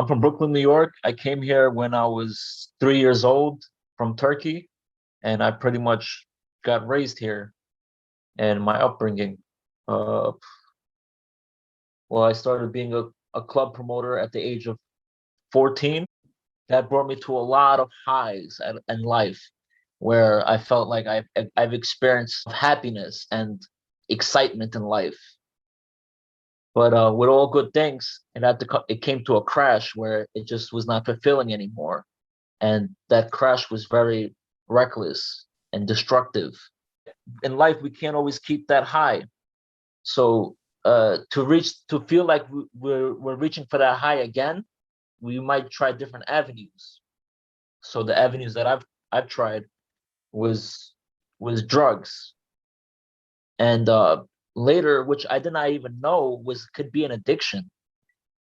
I'm from Brooklyn, New York. I came here when I was 3 years old from Turkey, and I pretty much got raised here. And my upbringing, uh, well, I started being a club promoter at the age of 14. That brought me to a lot of highs in life, where I felt like I've experienced happiness and excitement in life. But with all good things, it came to a crash where it just was not fulfilling anymore, and that crash was very reckless and destructive. In life, we can't always keep that high. So to feel like we're reaching for that high again, we might try different avenues. So the avenues that I've tried was drugs, and later, which I did not even know was could be an addiction.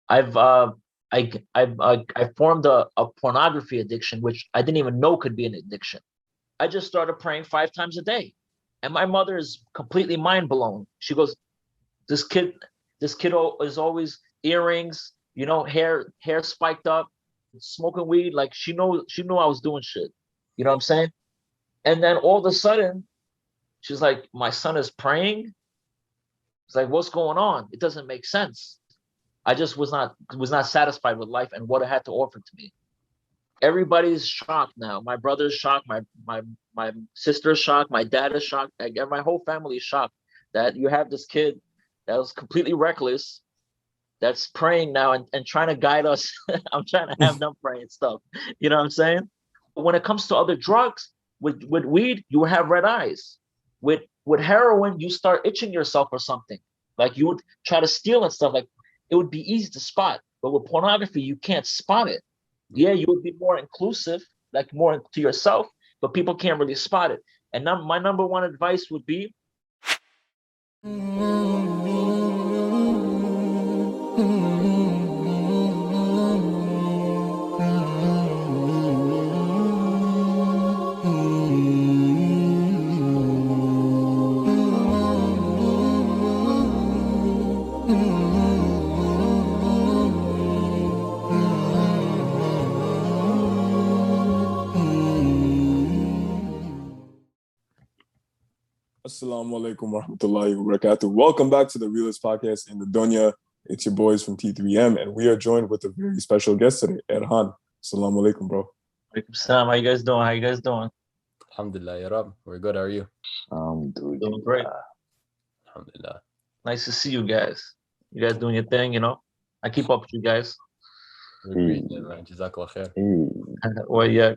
I've I formed a pornography addiction, which I didn't even know could be an addiction. I just started praying 5 times a day, and my mother is completely mind blown. She goes, "This kid, is always earrings, hair spiked up, smoking weed. Like she knew I was doing shit. You know what I'm saying?" And then all of a sudden, she's like, "My son is praying." It's like, what's going on? It doesn't make sense. I just was not satisfied with life and what it had to offer to me. Everybody's shocked now. My brother's shocked. My sister's shocked. My dad is shocked. Like, my whole family is shocked that you have this kid that was completely reckless that's praying now and trying to guide us. I'm trying to have them pray and stuff. You know what I'm saying? When it comes to other drugs, with weed, you have red eyes. With heroin, you start itching yourself or something. Like you would try to steal and stuff. Like it would be easy to spot. But with pornography, you can't spot it. Yeah, you would be more inclusive, like more to yourself, but people can't really spot it. And my number one advice would be Assalamu alaikum wa rahmatullahi wa barakatuh. Welcome back to the Realist Podcast in the Dunya. It's your boys from T3M, and we are joined with a very special guest today, Erhan. Assalamu alaikum, bro. Alaikum salam. How you guys doing? How you guys doing? Alhamdulillah, ya Rab. We're good. How are you? Doing great. Alhamdulillah. Nice to see you guys. You guys doing your thing, I keep up with you guys. We appreciate it, man. Jazakallah khair. Well, yeah.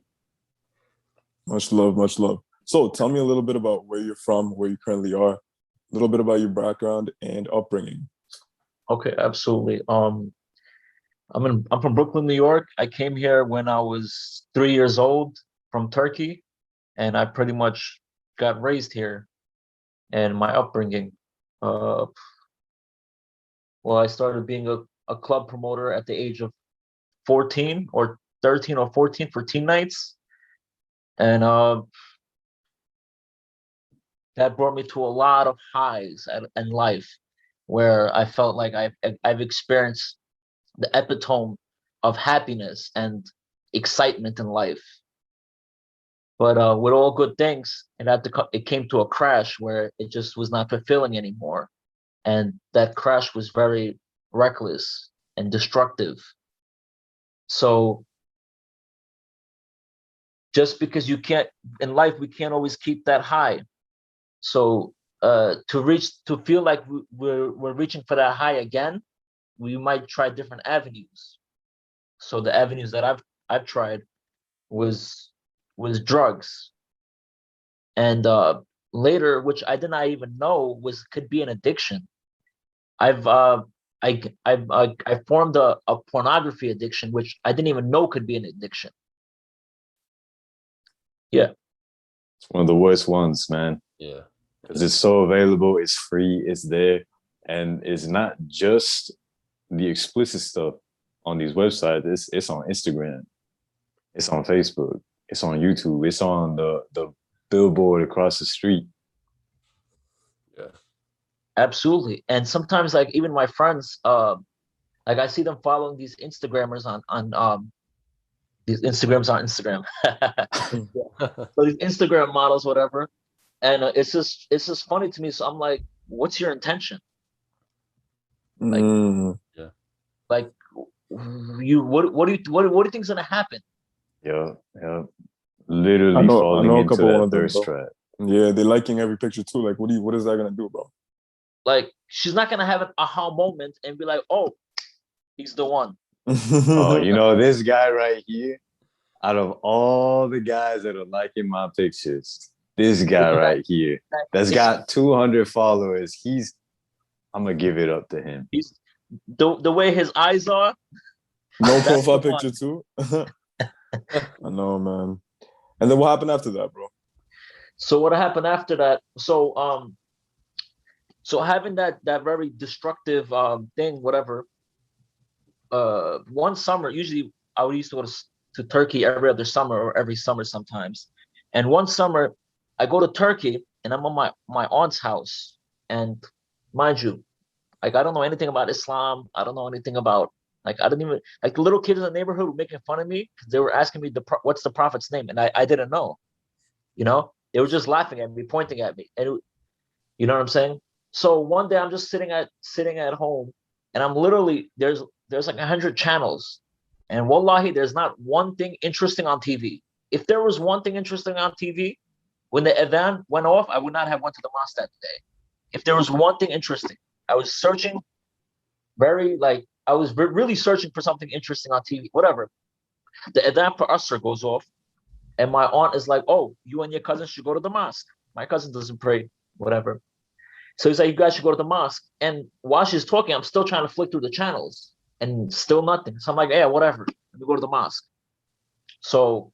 Much love, much love. So tell me a little bit about where you're from, where you currently are, a little bit about your background and upbringing. Okay, absolutely. I'm from Brooklyn, New York. I came here when I was 3 years old from Turkey, and I pretty much got raised here. And my upbringing, well, I started being a club promoter at the age of 14 or 13 or 14 for teen nights, and that brought me to a lot of highs in life, where I felt like I've experienced the epitome of happiness and excitement in life. But with all good things, it came to a crash where it just was not fulfilling anymore, and that crash was very reckless and destructive. So just because you can't in life, we can't always keep that high. So to feel like we're reaching for that high again, we might try different avenues. So the avenues that I've tried was drugs, and later, which I did not even know could be an addiction. I've I formed a pornography addiction, which I didn't even know could be an addiction. Yeah. It's one of the worst ones, man. Yeah. Because it's so available, it's free, it's there. And it's not just the explicit stuff on these websites. It's on Instagram. It's on Facebook. It's on YouTube. It's on the billboard across the street. Yeah. Absolutely. And sometimes, like, even my friends, like Like I see them following these Instagrammers on these Instagrams on Instagram. So these Instagram models, whatever, and it's just funny to me. So I'm like, what's your intention? Like, Yeah. like you what do you think's gonna happen? Yeah. I Literally know falling a into couple that of them, thirst bro. trap. Yeah, they're liking every picture too. Like, what is that gonna do, bro? Like she's not gonna have an aha moment and be like, oh, he's the one. Oh, you know, this guy right here, out of all the guys that are liking my pictures, this guy right here that's got 200 followers, I'm gonna give it up to him. He's the way his eyes are. No That's profile the one. picture too. I know, man. And then what happened after that, bro? So what happened after that? So having that very destructive thing, whatever. One summer, usually I would used to go to Turkey every other summer or every summer sometimes. And one summer, I go to Turkey and I'm on my aunt's house. And mind you, like I don't know anything about Islam. I don't know anything about I don't even like the little kids in the neighborhood were making fun of me because they were asking me what's the prophet's name, and I didn't know. You know, they were just laughing at me, pointing at me, and you know what I'm saying. So one day I'm just sitting at home, and I'm literally there's like 100 channels, and wallahi, there's not one thing interesting on TV. If there was one thing interesting on TV, when the adhan went off, I would not have went to the mosque that day. If there was one thing interesting, I was searching I was really searching for something interesting on TV, whatever. The adhan for Asr goes off, and my aunt is like, oh, you and your cousin should go to the mosque. My cousin doesn't pray, whatever. So he's like, you guys should go to the mosque. And while she's talking, I'm still trying to flick through the channels and still nothing. So I'm like, yeah, whatever. Let me go to the mosque. So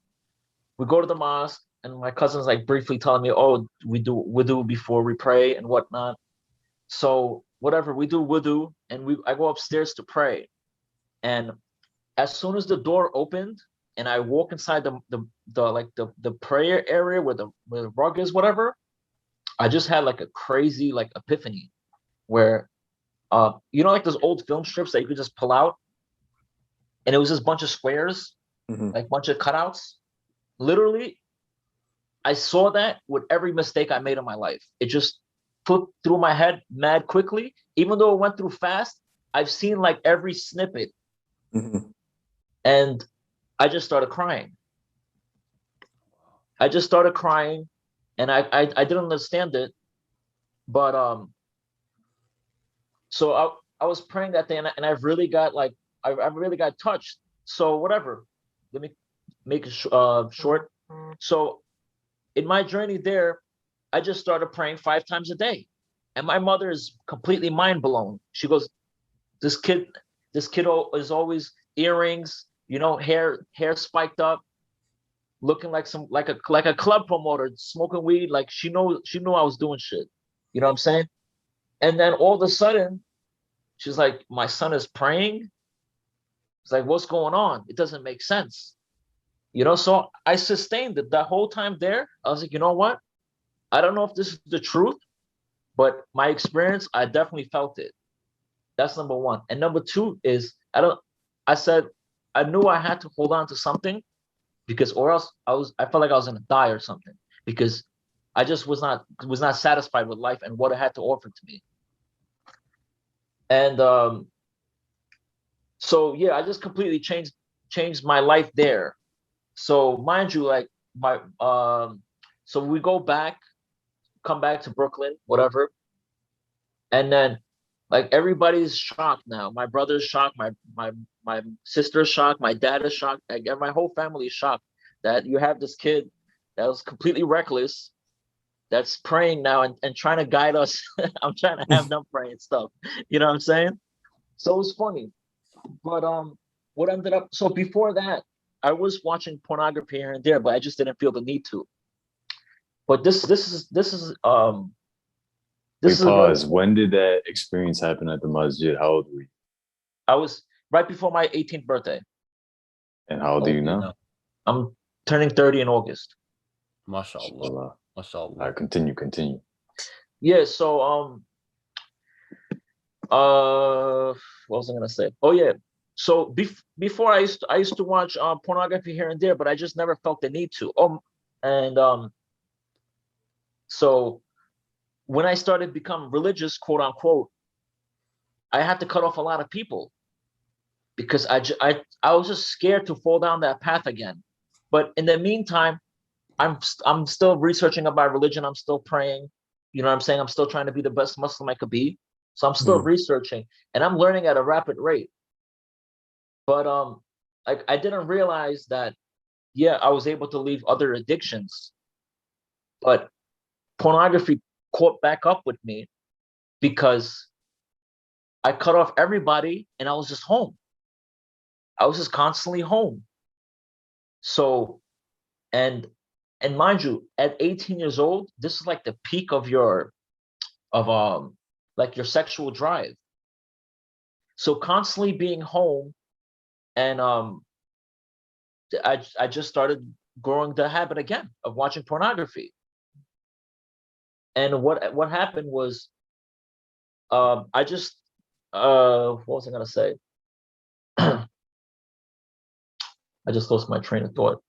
we go to the mosque, and my cousin's like briefly telling me, oh, we do wudu before we pray and whatnot. So whatever, we do wudu, and I go upstairs to pray. And as soon as the door opened and I walk inside the prayer area where the rug is, whatever, I just had like a crazy like epiphany where you know like those old film strips that you could just pull out, and it was just a bunch of squares, like bunch of cutouts. Literally, I saw that with every mistake I made in my life. It just flipped through my head mad quickly. Even though it went through fast, I've seen like every snippet. And I just started crying. And I didn't understand it. But so I was praying that day, and I really got like I really got touched. So whatever. Let me make it short. So in my journey there, I just started praying 5 times a day. And my mother is completely mind blown. She goes, this kid is always earrings, you know, hair spiked up, looking like a club promoter, smoking weed. Like she knew I was doing shit. You know what I'm saying? And then all of a sudden, she's like, my son is praying. It's like, what's going on? It doesn't make sense. You know, so I sustained it that whole time there. I was like, you know what? I don't know if this is the truth, but my experience, I definitely felt it. That's number one. And number two is I said I knew I had to hold on to something, because or else I felt like I was gonna die or something, because I just was not satisfied with life and what it had to offer to me. And so yeah, I just completely changed my life there. So mind you, like my so we come back to Brooklyn, whatever. And then like everybody's shocked now. My brother's shocked, my sister's shocked, my dad is shocked, like, my whole family is shocked that you have this kid that was completely reckless that's praying now and trying to guide us. I'm trying to have them pray and stuff. You know what I'm saying? So it was funny. But what ended up so before that, I was watching pornography here and there, but I just didn't feel the need to. But this is Wait, pause. When did that experience happen at the masjid? How old were you? I was right before my 18th birthday. And how old are you now? I'm turning 30 in August. MashaAllah. MashaAllah. All right, continue. Yeah, so what was I gonna say? Oh yeah. So before I used to watch pornography here and there, but I just never felt the need to. And so when I started become religious, quote unquote, I had to cut off a lot of people because I was just scared to fall down that path again. But in the meantime, I'm still researching about religion. I'm still praying. You know what I'm saying? I'm still trying to be the best Muslim I could be. So I'm still researching and I'm learning at a rapid rate. But like I didn't realize that, yeah, I was able to leave other addictions, but pornography caught back up with me because I cut off everybody and I was just home. I was just constantly home. So, and mind you, at 18 years old, this is like the peak of your like your sexual drive. So constantly being home, and I just started growing the habit again of watching pornography. And what happened was, I just what was I gonna say? I just lost my train of thought.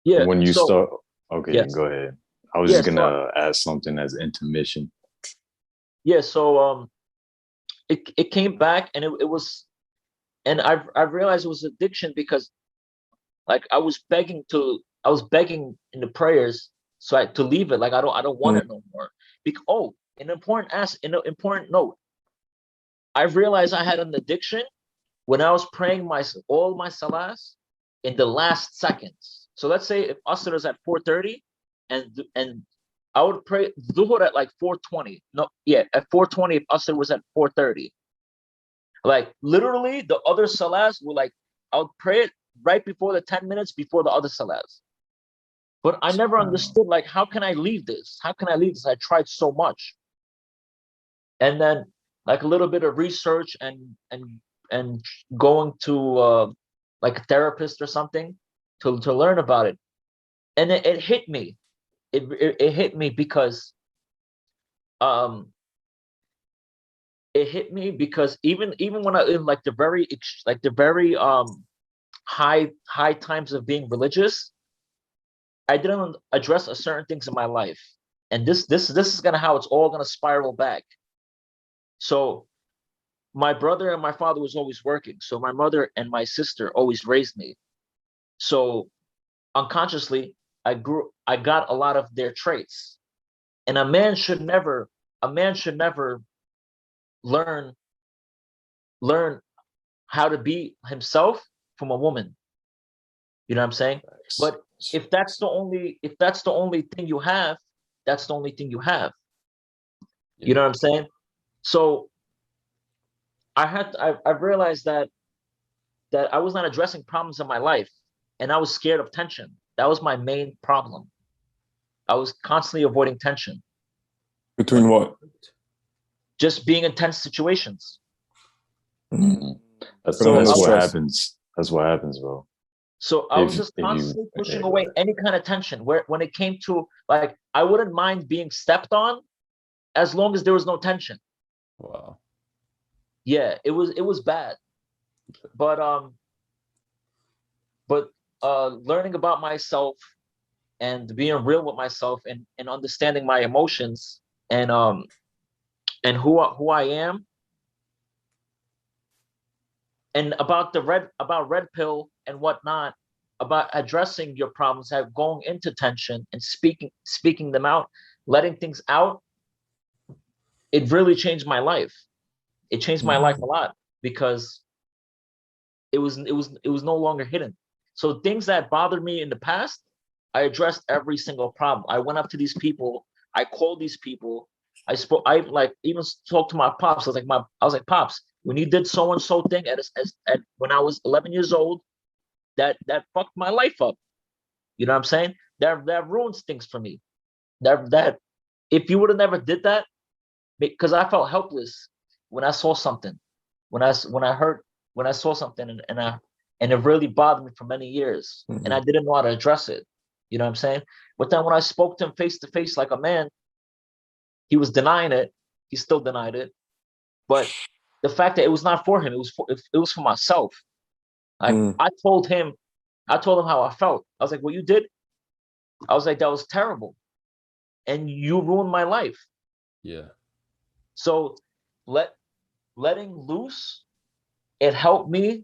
Yeah. When you So start, okay, yes. go ahead. I was Yeah. just So gonna ask something as intermission. yeah. So it came back, and it was, and I've realized it was addiction because like I was begging in the prayers so to leave it. Like I don't want it no more. An important note. I realized I had an addiction when I was praying all my salahs in the last seconds. So let's say if Asr is at 4:30, and I would pray Dhuhr at like 4:20. No, yeah, at 4:20 if Asr was at 4:30. Like literally the other salahs were like, I would pray it right before the 10 minutes before the other salahs. But I never understood, like, how can I leave this? How can I leave this? I tried so much. And then like a little bit of research and going to like a therapist or something to learn about it. And it hit me. It hit me because um it hit me because even when I in like the very high times of being religious, I didn't address a certain things in my life. And this is gonna how it's all gonna spiral back. So my brother and my father was always working. So my mother and my sister always raised me. So unconsciously, I got a lot of their traits. And a man should never learn learn how to be himself from a woman. You know what I'm saying? But if that's the only thing you have, that's the only thing you have. You know what I'm saying? So I've realized that I was not addressing problems in my life, and I was scared of tension. That was my main problem. I was constantly avoiding tension. Between what? Just being in tense situations. That's So what stress. happens. That's what happens, bro. So I was just constantly pushing away any kind of tension. When it came to, like, I wouldn't mind being stepped on as long as there was no tension. Wow. Yeah, it was bad. But learning about myself and being real with myself and understanding my emotions and who I am, and about red pill and whatnot, about addressing your problems, going into tension and speaking them out, letting things out. It really changed my life. It changed my life a lot because it was no longer hidden. So things that bothered me in the past, I addressed every single problem. I went up to these people, I called these people, I like even spoke to my pops. I was like, Pops, when you did so and so thing at when I was 11 years old, that fucked my life up. You know what I'm saying? That ruins things for me. That if you would have never did that, because I felt helpless when I saw something, when I saw something, and it really bothered me for many years, and I didn't know how to address it. You know what I'm saying? But then when I spoke to him face to face like a man, he was denying it. He still denied it. But the fact that it was not for him, it was for myself. Like I told him how I felt. I was like, what you did, I was like, that was terrible. And you ruined my life. Yeah. So letting loose, it helped me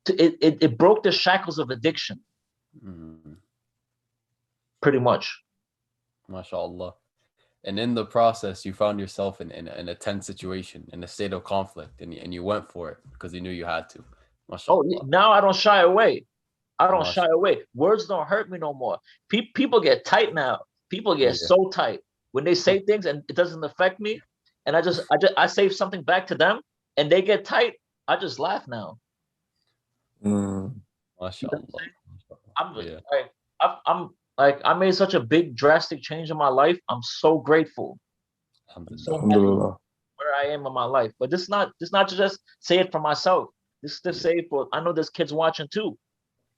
it broke the shackles of addiction. Pretty much. MashaAllah. And in the process, you found yourself in a tense situation, in a state of conflict, and you went for it because you knew you had to. MashaAllah. Oh, now I don't shy away. I don't shy away. Words don't hurt me no more. People get tight now. People get so tight when they say things and it doesn't affect me. And I say something back to them and they get tight. I just laugh now. MashaAllah. I'm like, I made such a big drastic change in my life. I'm so grateful. I'm so happy where I am in my life. But this not to just say it for myself. This is to say for, I know there's kids watching too,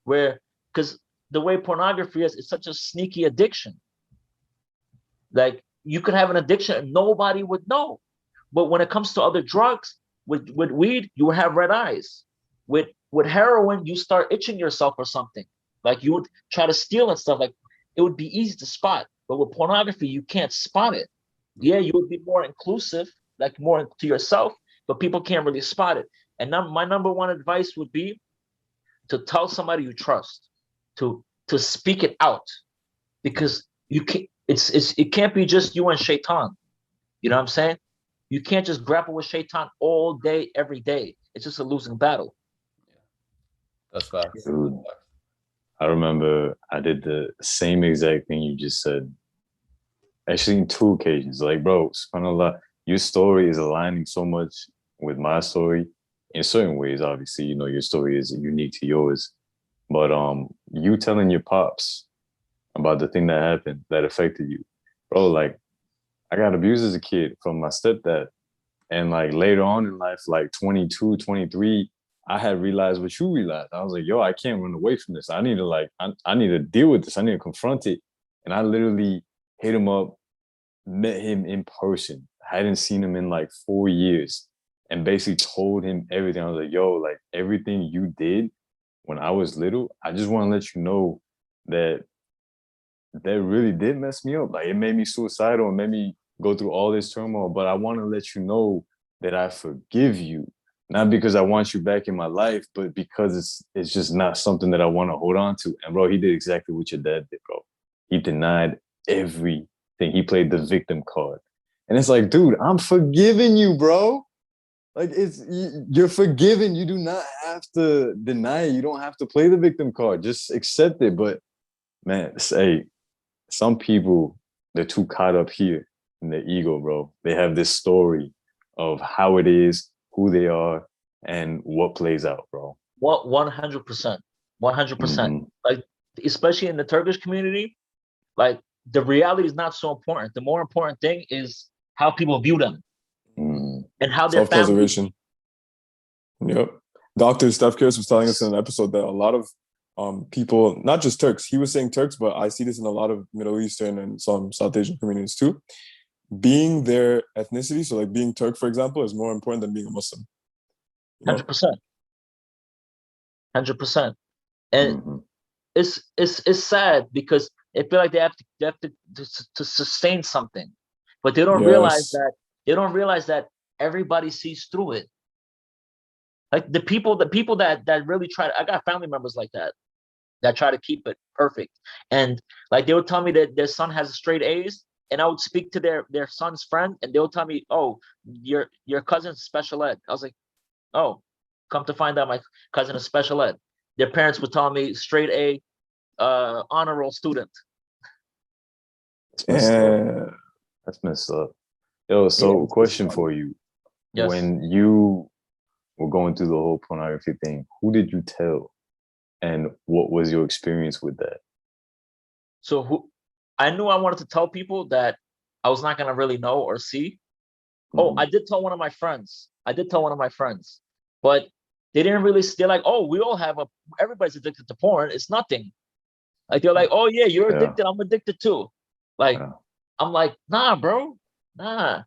where, because the way pornography is, it's such a sneaky addiction. Like you could have an addiction and nobody would know. But when it comes to other drugs, with weed, you would have red eyes. With heroin, you start itching yourself or something. Like you would try to steal and stuff. Like it would be easy to spot. But with pornography, you can't spot it. Yeah, you would be more inclusive, like more to yourself, but people can't really spot it. And my number one advice would be to tell somebody you trust, to speak it out, because you can't. It can't be just you and Shaitan. You know what I'm saying? You can't just grapple with Shaitan all day, every day. It's just a losing battle. That's facts. Dude, I remember I did the same exact thing you just said. Actually, in 2 occasions. Like, bro, subhanAllah, your story is aligning so much with my story in certain ways. Obviously, you know, your story is unique to yours. But you telling your pops about the thing that happened that affected you, bro, like, I got abused as a kid from my stepdad. And like later on in life, like 22, 23, I had realized what you realized. I was like, yo, I can't run away from this. I need to I need to deal with this. I need to confront it. And I literally hit him up, met him in person. I hadn't seen him in like 4 years, and basically told him everything. I was like, yo, like everything you did when I was little, I just want to let you know that really did mess me up. Like it made me suicidal and made me go through all this turmoil, but I want to let you know that I forgive you. Not because I want you back in my life, but because it's just not something that I want to hold on to. And bro, he did exactly what your dad did, bro. He denied everything. He played the victim card. And it's like, dude, I'm forgiving you, bro. Like you're forgiven. You do not have to deny it. You don't have to play the victim card. Just accept it. But man, say some people, they're too caught up here in their ego, bro. They have this story of how it is, who they are, and what plays out, bro. What 100%, 100%. Like especially in the Turkish community, like the reality is not so important. The more important thing is how people view them and how their self-preservation. Yep. Dr. Steph Kirs was telling us in an episode that a lot of people, not just Turks, he was saying Turks, but I see this in a lot of Middle Eastern and some South Asian communities too. Being their ethnicity, so like being Turk, for example, is more important than being a Muslim. 100%. 100%. And it's sad because they feel like they have to sustain something, but they don't realize that everybody sees through it. Like the people that really try. I got family members like that try to keep it perfect, and like they would tell me that their son has straight A's, and I would speak to their son's friend, and they'll tell me, "Oh, your cousin's special ed." I was like, "Oh, come to find out, my cousin is special ed." Their parents would tell me straight A, honor roll student. That's messed up. Yo, so question for you. Yes. When you were going through the whole pornography thing, who did you tell? And what was your experience with that? So I knew I wanted to tell people that I was not going to really know or see. Oh, I did tell one of my friends. But they didn't really, they're like, oh, we all have everybody's addicted to porn. It's nothing. Like, they're like, oh yeah, you're addicted. I'm addicted too. Like, I'm like, nah, bro, nah.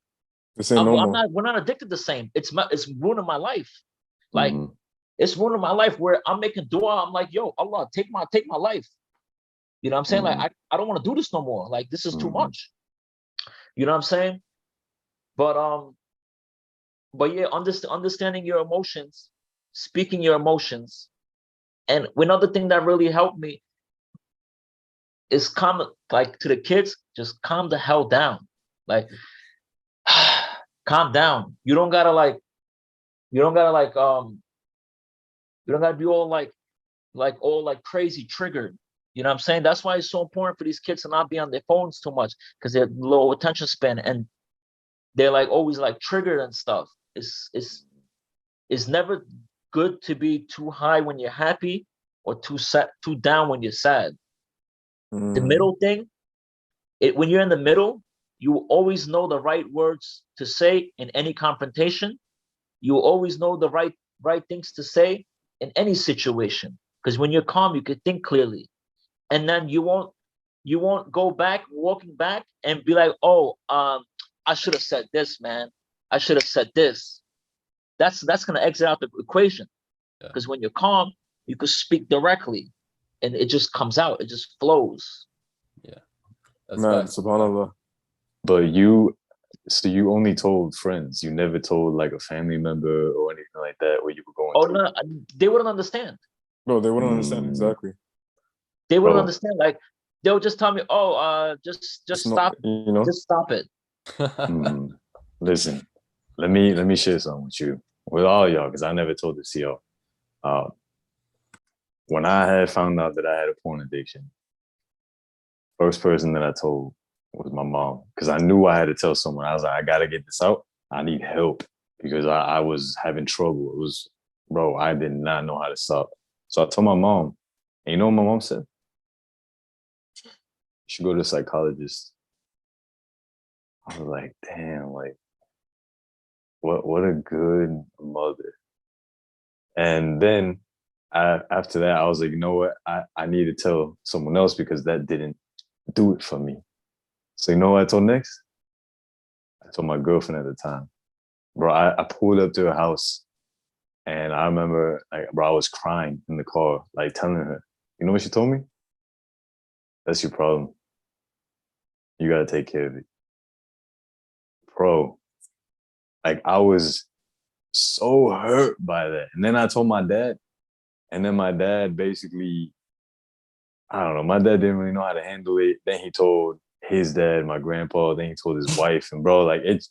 This ain't no more. We're not addicted the same. It's ruining my life. Like Mhm. it's ruining my life where I'm making dua. I'm like, yo, Allah, take my life. You know what I'm saying? Mhm. Like I don't want to do this no more. Like this is too Mhm. much. You know what I'm saying? But yeah, understanding your emotions, speaking your emotions, and another thing that really helped me is calm, like to the kids, just calm the hell down. Like calm down. You don't gotta like you don't gotta be all like crazy triggered. You know what I'm saying? That's why it's so important for these kids to not be on their phones too much because they're low attention span and they're like always like triggered and stuff. It's never good to be too high when you're happy or too down when you're sad. The middle thing, when you're in the middle, you always know the right words to say in any confrontation. You always know the right things to say in any situation. Because when you're calm, you can think clearly. And then you won't go back, walking back and be like, oh, I should have said this, man. I should have said this. That's gonna exit out the equation. Yeah. Because when you're calm, you can speak directly and it just comes out, it just flows. Yeah. That's Man, facts. subhanAllah. But so you only told friends. You never told like a family member or anything like that where you were going Oh through. no, they wouldn't understand. Bro, they wouldn't understand exactly. They wouldn't Bro. understand. Like they'll just tell me, oh, just It's not, stop, you know? just stop it. Mm. Listen, let me share something with you, with all y'all, because I never told this to y'all. When I had found out that I had a porn addiction, first person that I told was my mom, because I knew I had to tell someone. I was like, I gotta get this out. I need help because I was having trouble. It was, bro, I did not know how to stop. So I told my mom, and you know what my mom said? You should go to a psychologist. I was like, damn, like, what a good mother. And then after that, I was like, you know what? I need to tell someone else because that didn't do it for me. So you know what I told next? I told my girlfriend at the time. Bro, I pulled up to her house and I remember, like, bro, I was crying in the car, like telling her, you know what she told me? That's your problem. You got to take care of it. Bro, like I was so hurt by that. And then I told my dad, and then my dad basically, I don't know, my dad didn't really know how to handle it. Then he told his dad, my grandpa, then he told his wife. And bro, like it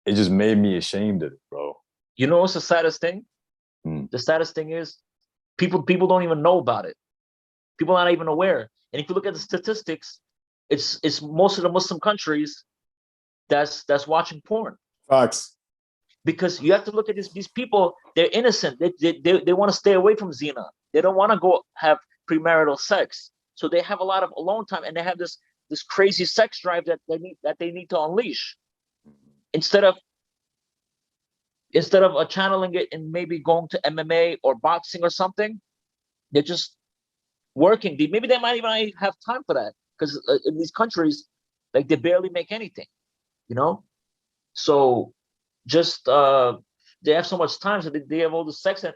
just made me ashamed of it, bro. You know what's the saddest thing? The saddest thing is people don't even know about it. People are not even aware. And if you look at the statistics, it's most of the Muslim countries that's watching porn. Facts. Because you have to look at these people, they're innocent. They want to stay away from zina. They don't want to go have premarital sex. So they have a lot of alone time and they have this crazy sex drive that they need to unleash. Instead of channeling it and maybe going to MMA or boxing or something, they're just working. Maybe they might even not have time for that because in these countries, like they barely make anything, you know. So just they have so much time, so they have all the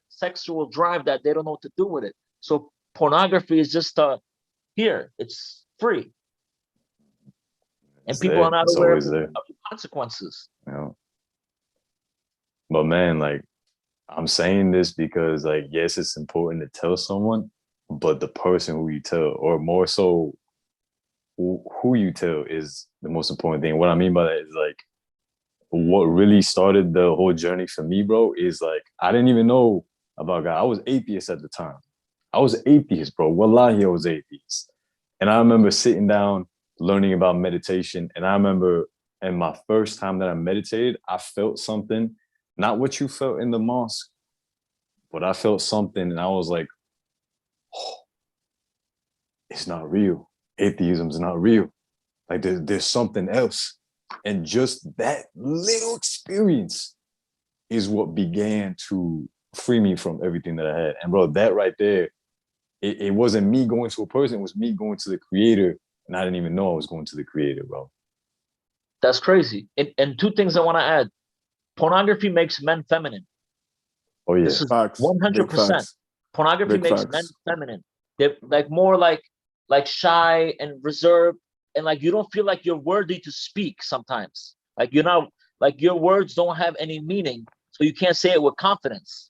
sexual drive that they don't know what to do with it. So pornography is just here. It's free, and It's people there. are not It's aware always of there. the consequences. You know? But man, like I'm saying this because like, yes, it's important to tell someone, but the person who you tell, or more so who you tell is the most important thing. What I mean by that is like what really started the whole journey for me, bro, is like I didn't even know about God. I was atheist at the time. I was atheist, bro. Wallahi, I was atheist. And I remember sitting down, learning about meditation. And I remember in my first time that I meditated, I felt something, not what you felt in the mosque, but I felt something and I was like, oh, it's not real. Atheism's not real. Like there's something else. And just that little experience is what began to free me from everything that I had. And bro, that right there, it wasn't me going to a person, it was me going to the creator. And I didn't even know I was going to the creator, bro. That's crazy. And two things I want to add. Pornography makes men feminine. Oh yeah. This is Facts. Big 100%. facts. Pornography Big makes men facts. feminine. They're like more like shy and reserved, and like you don't feel like you're worthy to speak sometimes. Like you're not, like your words don't have any meaning, so you can't say it with confidence.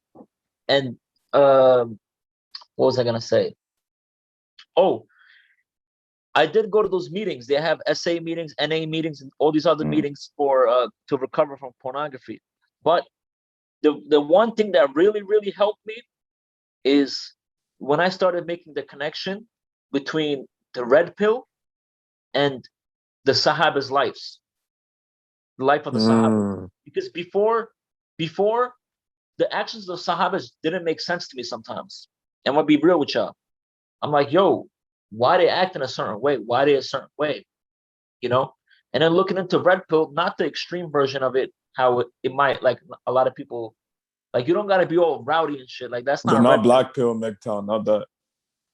And what was I gonna say? Oh, I did go to those meetings. They have SA meetings, NA meetings, and all these other meetings for to recover from pornography. But the one thing that really helped me is when I started making the connection between the red pill and the Sahaba's lives, the life of the Sahaba. Because before the actions of the Sahabas didn't make sense to me sometimes. And I'm gonna be real with y'all. I'm like, yo, why they act in a certain way? Why they a certain way? You know? And then looking into red pill, not the extreme version of it, how it might, like a lot of people, like you don't gotta be all rowdy and shit. Like that's They're not not red black pill, MGTOW, not that.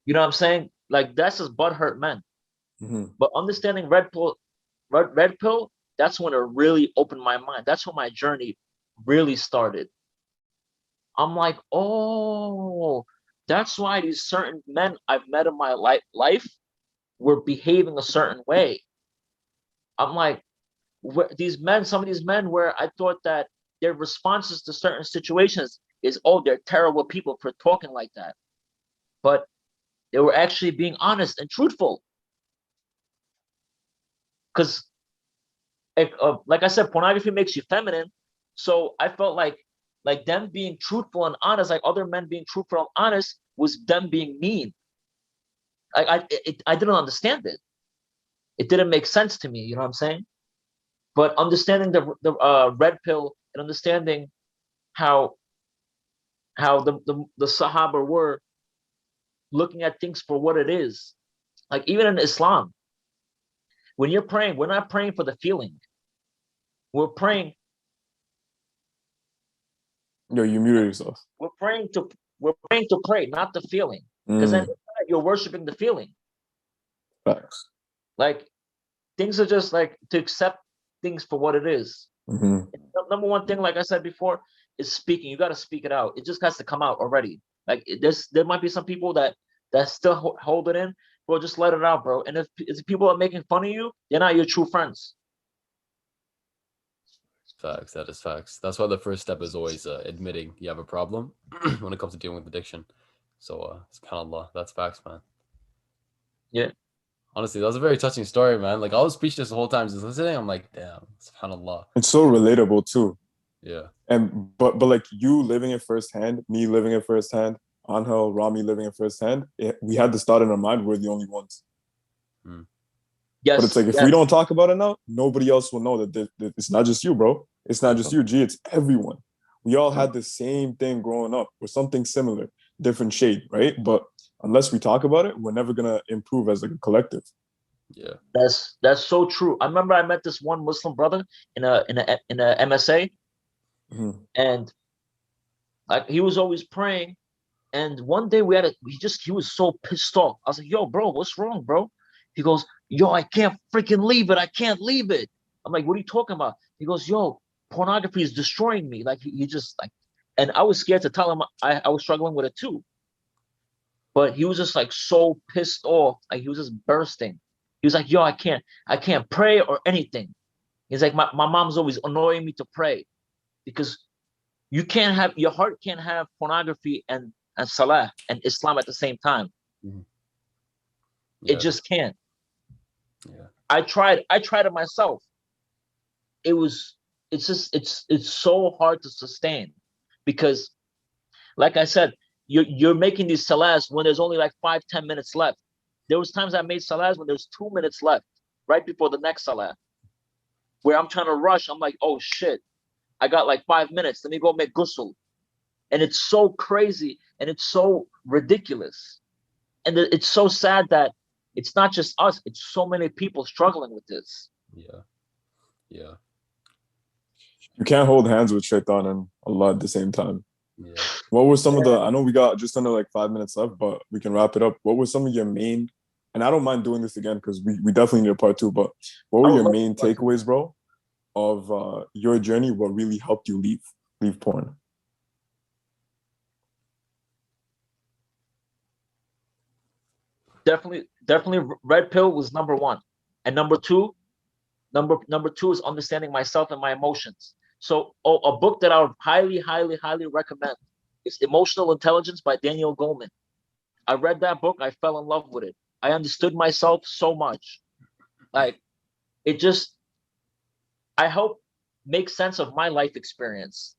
You know what I'm saying? Like that's just butthurt men. But understanding red pill, that's when it really opened my mind. That's when my journey really started. I'm like, oh, that's why these certain men I've met in my life were behaving a certain way. I'm like, some of these men where I thought that their responses to certain situations is, oh, they're terrible people for talking like that. But they were actually being honest and truthful. Because, like I said, pornography makes you feminine. So I felt like them being truthful and honest, like other men being truthful and honest, was them being mean. I didn't understand it. It didn't make sense to me. You know what I'm saying? But understanding the red pill and understanding how the Sahaba were looking at things for what it is. Like even in Islam, when you're praying, we're not praying for the feeling. We're praying. Yo, you muted yourself. We're praying to pray, not the feeling. Because then you're worshiping the feeling. Facts. Like things are just like to accept things for what it is. Number one thing, like I said before, is speaking. You got to speak it out. It just has to come out already. Like there might be some people that still hold it in. Bro, just let it out, bro. And if people are making fun of you, they're not your true friends. Facts. That is facts. That's why the first step is always admitting you have a problem when it comes to dealing with addiction. So, subhanAllah, that's facts, man. Yeah. Honestly, that was a very touching story, man. Like I was speechless the whole time just listening. I'm like, damn, subhanAllah. It's so relatable too. Yeah. And but like you living it firsthand, me living it firsthand, Anghel, Rami living it firsthand, we had this thought in our mind, we're the only ones. Yes. But it's like, if we don't talk about it now, nobody else will know that it's not just you, bro. It's not just you, G. It's everyone. We all had the same thing growing up or something similar, different shade, right? But unless we talk about it, we're never gonna improve as like a collective. Yeah. That's so true. I remember I met this one Muslim brother in a MSA, and like he was always praying. And one day he was so pissed off. I was like, yo, bro, what's wrong, bro? He goes, yo, I can't freaking leave it. I can't leave it. I'm like, what are you talking about? He goes, yo, pornography is destroying me. Like he just like, and I was scared to tell him I was struggling with it too. But he was just like so pissed off. Like he was just bursting. He was like, yo, I can't pray or anything. He's like, my mom's always annoying me to pray because your heart can't have pornography and salah and Islam at the same time. Yeah. It just can't. Yeah. I tried it myself. It's so hard to sustain because, like I said, you're making these salahs when there's only like 5-10 minutes left. There was times I made salahs when there's 2 minutes left, right before the next salah, where I'm trying to rush. I'm like, oh shit, I got like 5 minutes. Let me go make ghusl. And it's so crazy and it's so ridiculous. And it's so sad that it's not just us. It's so many people struggling with this. Yeah. Yeah. You can't hold hands with Shaitan and Allah at the same time. Yeah. What were some of the, I know we got just under like 5 minutes left, but we can wrap it up. What were some of your main, and I don't mind doing this again because we definitely need a part two, but what were your main takeaways, bro, of your journey, what really helped you leave porn? Definitely red pill was number one. And number two is understanding myself and my emotions. So a book that I would highly recommend is Emotional Intelligence by Daniel Goleman. I read that book, I fell in love with it. I understood myself so much. Like it just, I helped make sense of my life experience.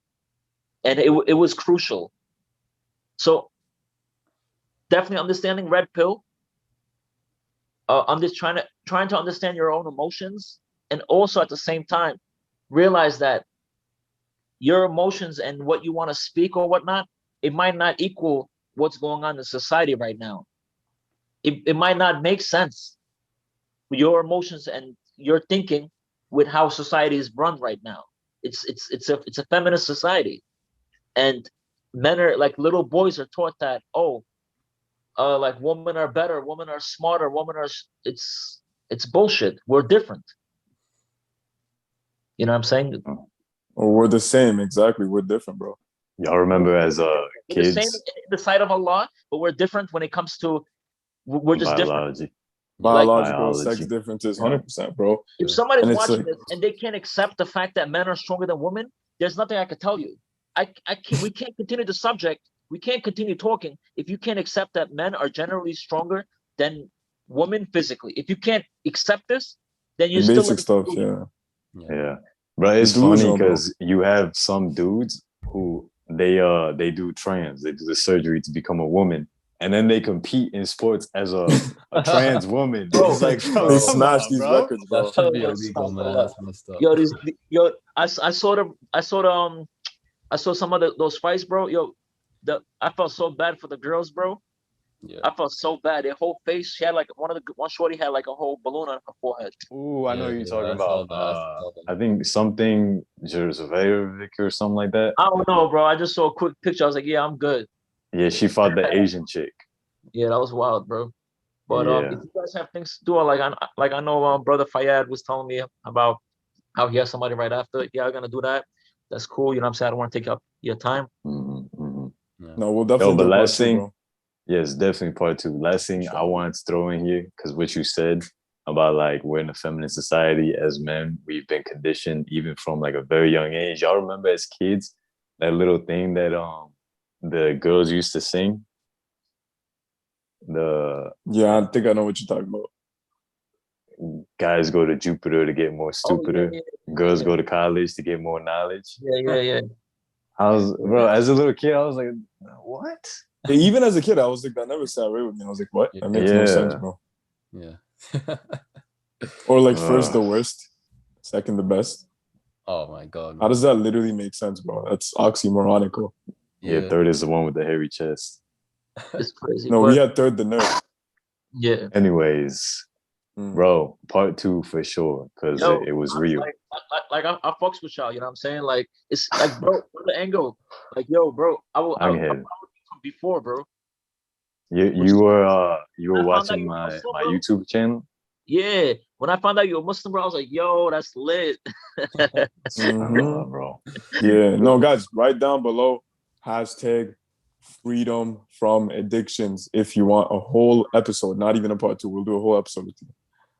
And it was crucial. So definitely understanding red pill. I'm just trying to understand your own emotions, and also at the same time realize that your emotions and what you want to speak or whatnot, it might not equal what's going on in society right now. It might not make sense, your emotions and your thinking, with how society is run right now. It's a feminist society, and men are like, little boys are taught that, like women are better, women are smarter, women are, it's bullshit. We're different. You know what I'm saying? Or we're the same, exactly. We're different, bro. Y'all remember as We're the same kids, in the sight of Allah, but we're different when it comes to, we're just different. biology. Biological sex Biology. differences, 100%, bro. If somebody's And it's watching like, this and they can't accept the fact that men are stronger than women, there's nothing I can tell you. I can't, we can't continue the subject. We can't continue talking if you can't accept that men are generally stronger than women physically. If you can't accept this, then you're the still basic stuff, yeah. Yeah, but it's It's funny delusional, bro. because you have some dudes who they do trans, they do the surgery to become a woman, and then they compete in sports as a trans woman. Bro, It's like, bro, They come smash on, these bro. records, bro. That should be Oh, illegal, stop, man. bro. That's messed up. I saw some of those fights, bro. I felt so bad for the girls, bro. Yeah. I felt so bad. Their whole face, she had like one shorty had like a whole balloon on her forehead. Ooh, I know who you're talking I saw about. that. I saw that. I think something Revert or something like that. I don't know, bro. I just saw a quick picture. I was like, yeah, I'm good. Yeah, she fought the Asian chick. Yeah, that was wild, bro. But Yeah. if you guys have things to do, like I know brother Fayyad was telling me about how he has somebody right after. Yeah, I'm gonna do that. That's cool. You know what I'm saying? I don't want to take up your time. Yeah. No, we'll definitely but do part last two, thing, bro. yes, definitely part two. Last thing I wanted to throw in here, because what you said about like we're in a feminist society as men, we've been conditioned even from like a very young age. Y'all remember as kids that little thing that the girls used to sing? Yeah, I think I know what you're talking about. Guys go to Jupiter to get more stupider. Girls go to college to get more knowledge. Yeah. Bro, as a little kid, I was like, what? Even as a kid, I was like, that never sat right with me. I was like, what? That makes no sense, bro. Yeah. Or like first the worst, second the best. Oh my god. How does that literally make sense, bro? That's oxymoronical. Yeah, third is the one with the hairy chest. It's crazy. No, we had third the nerd. Yeah. Anyways, bro, part two for sure, because it was real. Like I fucks with y'all, you know what I'm saying? Like it's like, bro, the angle, like, yo, bro, I will from before, bro. You were watching my Muslim, YouTube channel? Yeah. When I found out you were Muslim, bro, I was like, yo, that's lit. Bro. Yeah. No, guys, write down below hashtag freedom from addictions if you want a whole episode, not even a part two. We'll do a whole episode with you.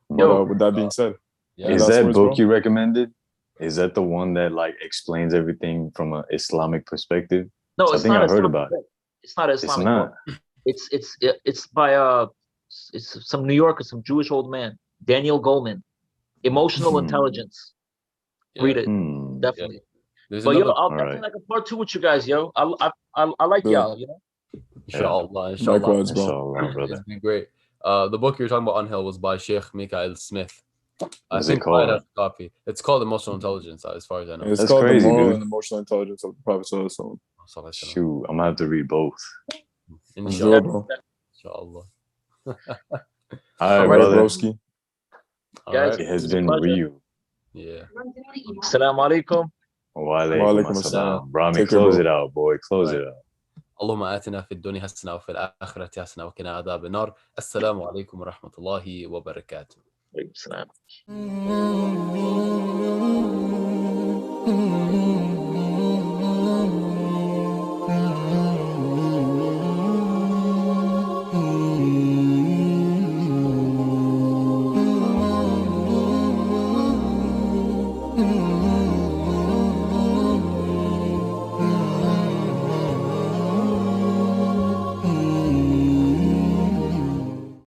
But with that being said, is that book you recommended? Is that the one that like explains everything from an Islamic perspective? No, it's I think not I heard about it. It's not Islamic book. It's by it's some New Yorker, some Jewish old man, Daniel Goleman. Emotional Intelligence. Read it, definitely. But yo, I'll definitely like a part two with you guys, yo. I like y'all, you know. Inshallah. Likewise, bro. Inshallah, brother. It's been great. The book you're talking about, Anghel, was by Sheikh Mikael Smith. I What's think it called? I have a copy. It's called Emotional Intelligence, as far as I know. It's That's called crazy, The Moral dude. and Emotional Intelligence of the Prophet. So shoot, I'm gonna have to read both. Inshallah. Bro. Inshallah. All right, brother. Broski. Guys, it has been real. Yeah. Assalamu alaikum. Wa alaikum assalam. Rami, close it out, boy. Close it out. اللهم آتنا في الدنيا حسنة وفي الآخرة حسنة وقنا عذاب النار. السلام عليكم ورحمة الله وبركاته. Salam. Mm-hmm.